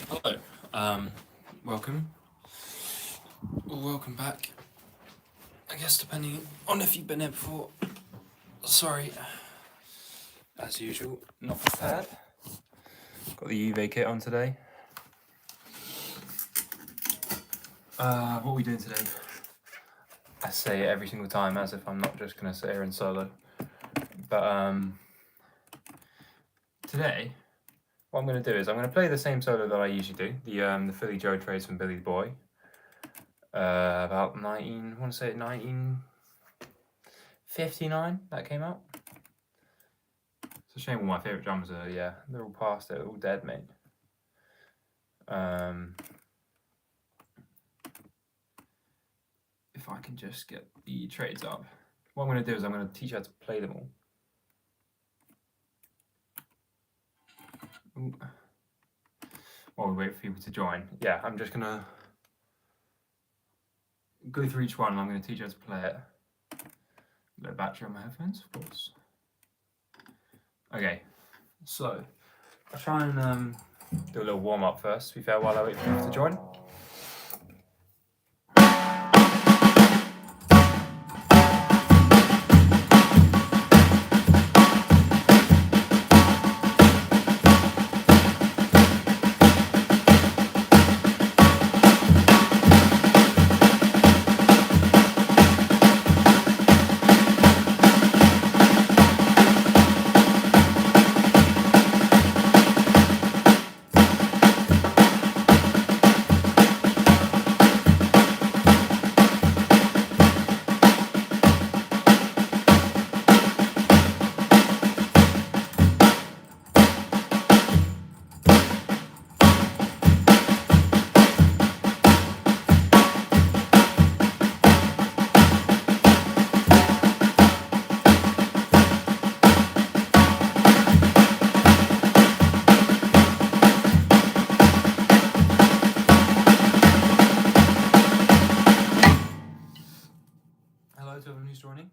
Hello. Um, welcome. Welcome back. I guess depending on if you've been here before. Sorry. As usual, not prepared. Got the UV kit on today. What are we doing today? I say it every single time as if I'm not just gonna sit here and solo. But today, what I'm gonna do is I'm gonna play the same solo that I usually do. The Philly Joe trades from Billy the Boy. About 1959 that came out. It's a shame all my favourite drummers are, they're all past it, all dead, mate. If I can just get the trades up. What I'm going to do is I'm going to teach you how to play them all. Ooh. While we wait for people to join. Yeah, I'm just going to go through each one and I'm going to teach you how to play it. A bit of battery on my headphones, of course. Okay, so I'll try and do a little warm up first, to be fair, while I wait for people to join. Hello to everyone who's joining.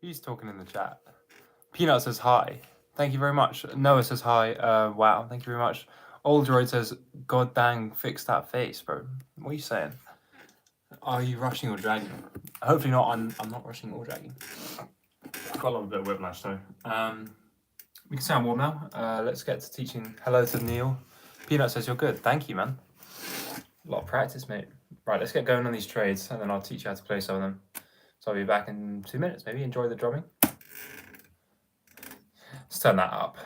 Who's talking in the chat? Peanut says hi. Thank you very much. Noah says hi. Wow, thank you very much. Old Droid says, God dang, fix that face, bro. What are you saying? Are you rushing or dragging? Hopefully not. I'm not rushing or dragging. Got a little bit of whiplash though. We can sound warm now. Let's get to teaching. Hello to Neil. Peanut says you're good. Thank you, man. A lot of practice, mate. Right, let's get going on these trades and then I'll teach you how to play some of them. So I'll be back in 2 minutes. Maybe enjoy the drumming. Let's turn that up.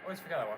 Always forget that one.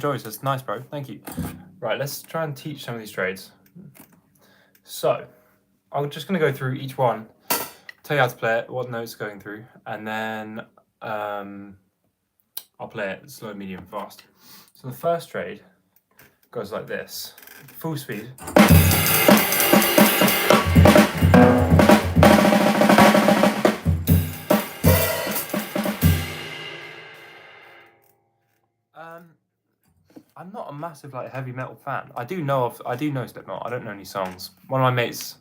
Joey says, nice, bro. Thank you. Right, let's try and teach some of these trades. So, I'm just going to go through each one, tell you how to play it, what notes going through, and then I'll play it slow, medium, fast. So the first trade goes like this, full speed. I'm not a massive like heavy metal fan. I do know Slipknot. I don't know any songs. One of my mates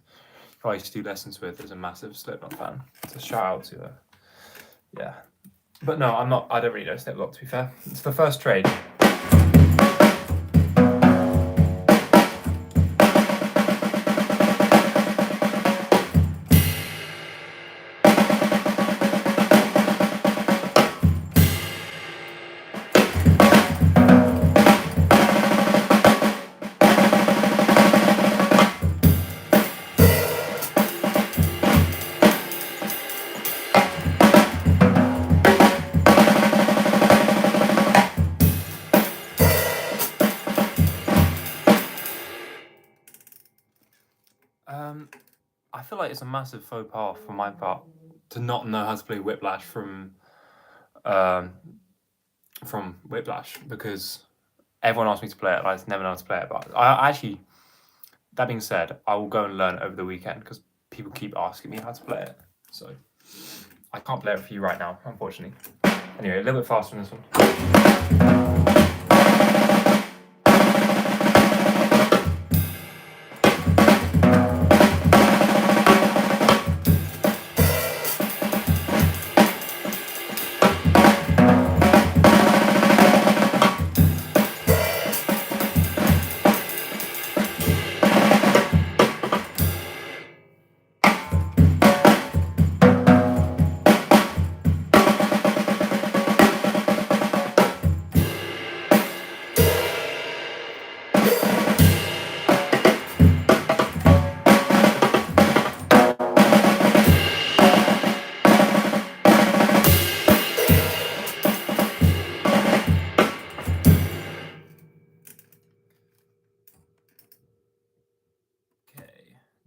who I used to do lessons with is a massive Slipknot fan. So shout out to her. Yeah. But no, I'm not. I don't really know Slipknot, to be fair. It's the first trade. I feel like it's a massive faux pas for my part to not know how to play Whiplash from Whiplash, because everyone asked me to play it and I just never know how to play it. But I actually, that being said, I will go and learn it over the weekend because people keep asking me how to play it. So I can't play it for you right now, unfortunately. Anyway, a little bit faster on this one.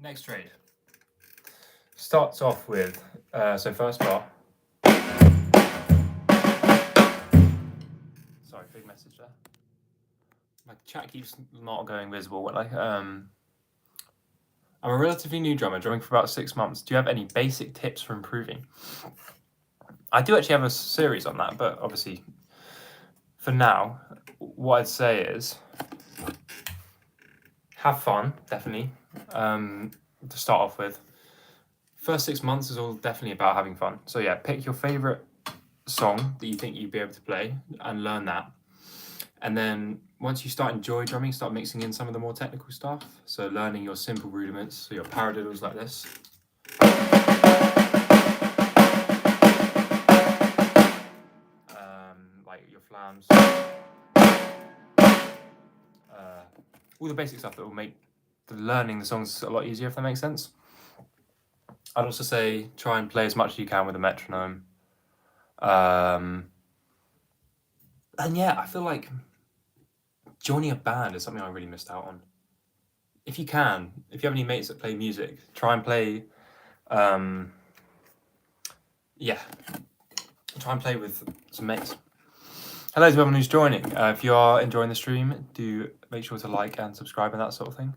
Next trade starts off with, so first bar. Sorry, big message there. My chat keeps not going visible. I'm a relatively new drummer, drumming for about 6 months. Do you have any basic tips for improving? I do actually have a series on that, but obviously, for now, what I'd say is have fun, definitely. To start off with, first 6 months is all definitely about having fun. So yeah, pick your favorite song that you think you'd be able to play and learn that. And then once you start enjoy drumming, start mixing in some of the more technical stuff. So learning your simple rudiments, so your paradiddles like this. Like your flams. All the basic stuff that will make learning the songs a lot easier, if that makes sense. I'd also say try and play as much as you can with a metronome. And yeah, I feel like joining a band is something I really missed out on. If you have any mates that play music, try and play, try and play with some mates. Hello to everyone who's joining. If you are enjoying the stream, do make sure to like and subscribe and that sort of thing.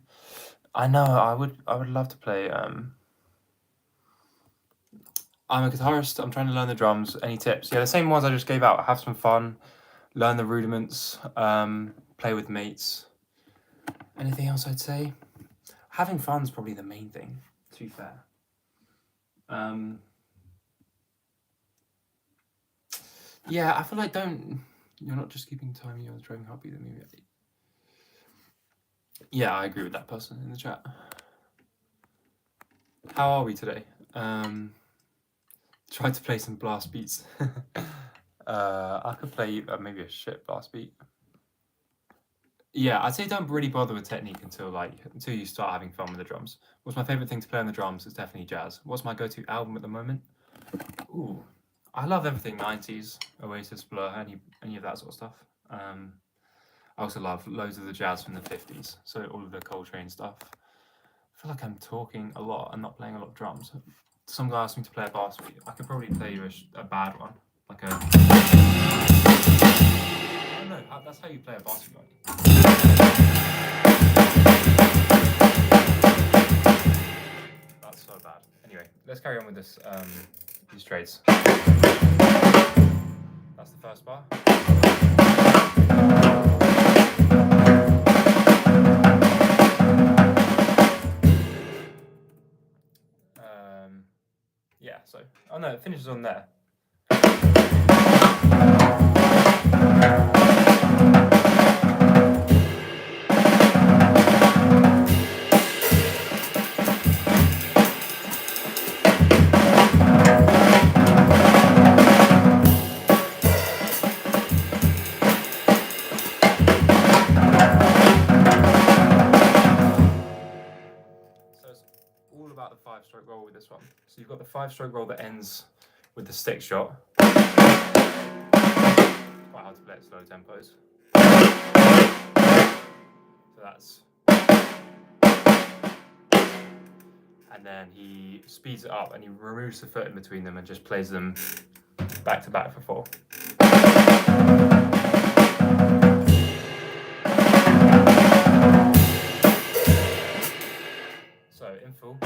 I know I would love to play. I'm a guitarist. I'm trying to learn the drums. Any tips? Yeah, the same ones I just gave out. Have some fun, learn the rudiments, play with mates. Anything else I'd say? Having fun is probably the main thing, to be fair. Yeah, I feel like you're not just keeping time, you're driving heartbeat the movie. Yeah, I agree with that person in the chat. How are we today? Try to play some blast beats. I could play maybe a shit blast beat. Yeah, I'd say don't really bother with technique until you start having fun with the drums. What's my favorite thing to play on the drums? It's definitely jazz. What's my go-to album at the moment? Ooh, I love everything 90s, Oasis, Blur, any of that sort of stuff. I also love loads of the jazz from the 50s, so all of the Coltrane stuff. I feel like I'm talking a lot and not playing a lot of drums. Some guy asked me to play a bass beat. I could probably play you a bad one, like a... Oh no, that's how you play a bass beat. That's so bad. Anyway, let's carry on with this, these trades. That's the first bar. Yeah, so, oh no, it finishes on there. About the 5-stroke roll with this one. So you've got the 5-stroke roll that ends with the stick shot. It's quite hard to play at slow tempos. So that's... And then he speeds it up and he removes the foot in between them and just plays them back to back for 4. So in full.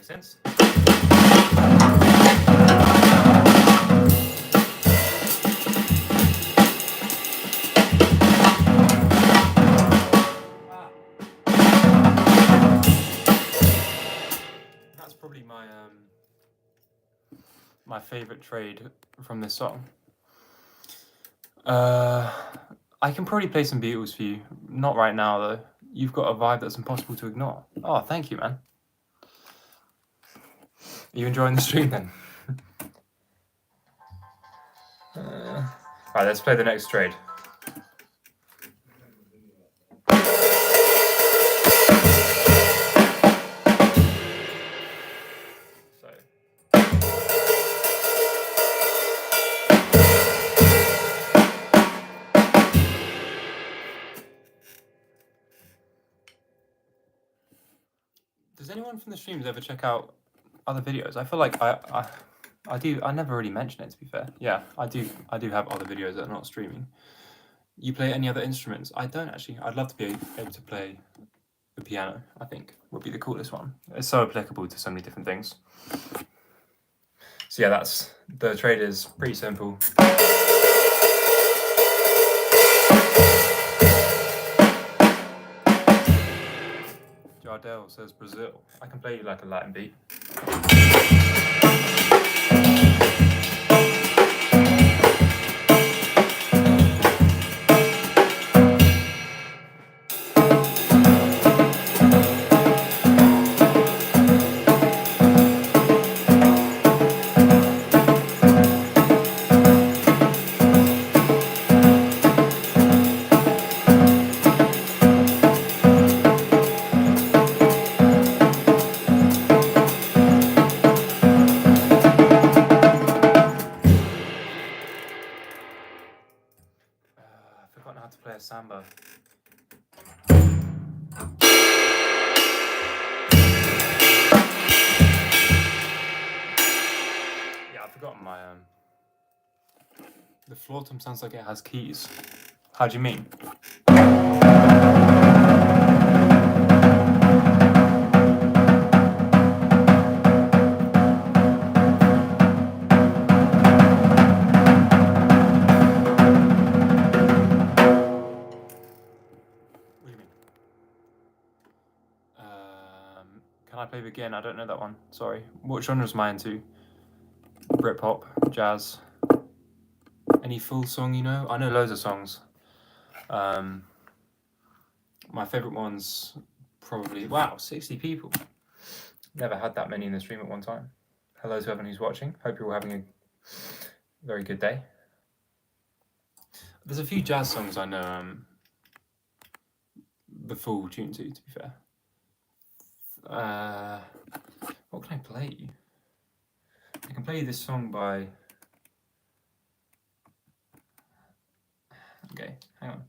Sense. That's probably my favorite trade from this song. I can probably play some Beatles for you. Not right now though. You've got a vibe that's impossible to ignore. Oh, thank you, man. Are you enjoying the stream then? Alright, let's play the next trade. Does anyone from the streams ever check out other videos? I feel like I do. I never really mention it, to be fair. Yeah, I do have other videos that are not streaming. You play any other instruments? I don't actually. I'd love to be able to play the piano. I think would be the coolest one. It's so applicable to so many different things. So yeah, that's the trade is pretty simple. Jardel says Brazil. I can play you like a Latin beat. Samba. Yeah, I've forgotten my the floor tom sounds like it has keys. How do you mean? Can I play Begin? I don't know that one. Sorry. What genre is mine into? Britpop, jazz. Any full song you know? I know loads of songs. My favourite one's probably... Wow, 60 people. Never had that many in the stream at one time. Hello to everyone who's watching. Hope you're all having a very good day. There's a few jazz songs I know the full tune to be fair. What can I play? I can play this song by. Okay, hang on.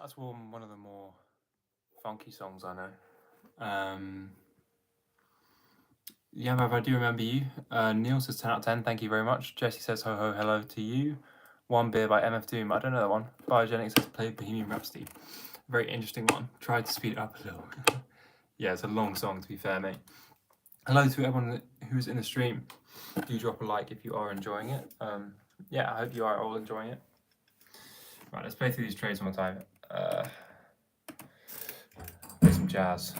That's one of the more funky songs I know. Yeah, Mav, I do remember you. Neil says 10 out of 10. Thank you very much. Jesse says ho ho hello to you. One Beer by MF Doom. I don't know that one. Biogenic says play Bohemian Rhapsody. Very interesting one. Tried to speed it up a little. Yeah, it's a long song to be fair, mate. Hello to everyone who's in the stream. Do drop a like if you are enjoying it. Yeah, I hope you are all enjoying it. Right, let's play through these trades one more time. Play some jazz.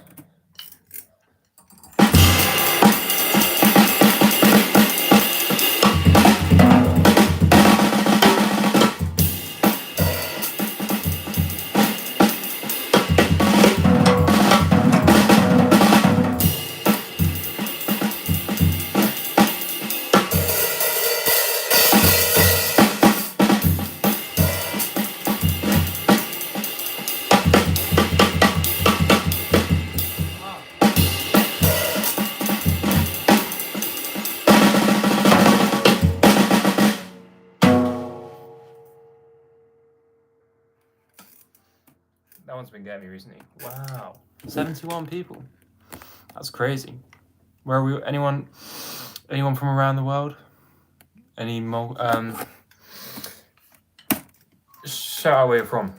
That one's been getting me recently. Wow, 71 people. That's crazy. Where are we? Anyone from around the world? Any more? Shout out where you're from.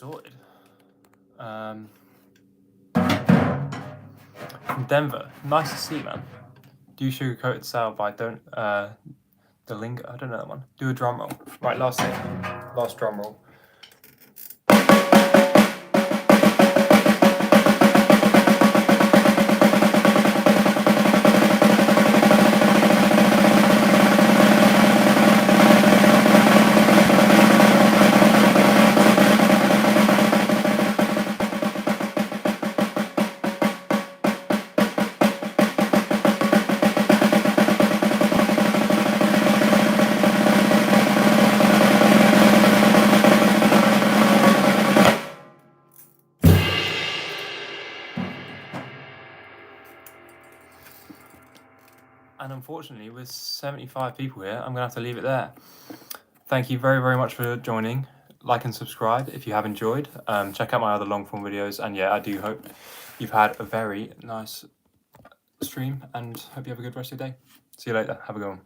sorted. From Denver. Nice to see you, man. Do sugar-coated salve, I don't, the lingo, I don't know that one. Do a drum roll. Right, last thing. Last drum roll. And unfortunately, with 75 people here, I'm going to have to leave it there. Thank you very, very much for joining. Like and subscribe if you have enjoyed. Check out my other long form videos. And yeah, I do hope you've had a very nice stream and hope you have a good rest of your day. See you later. Have a good one.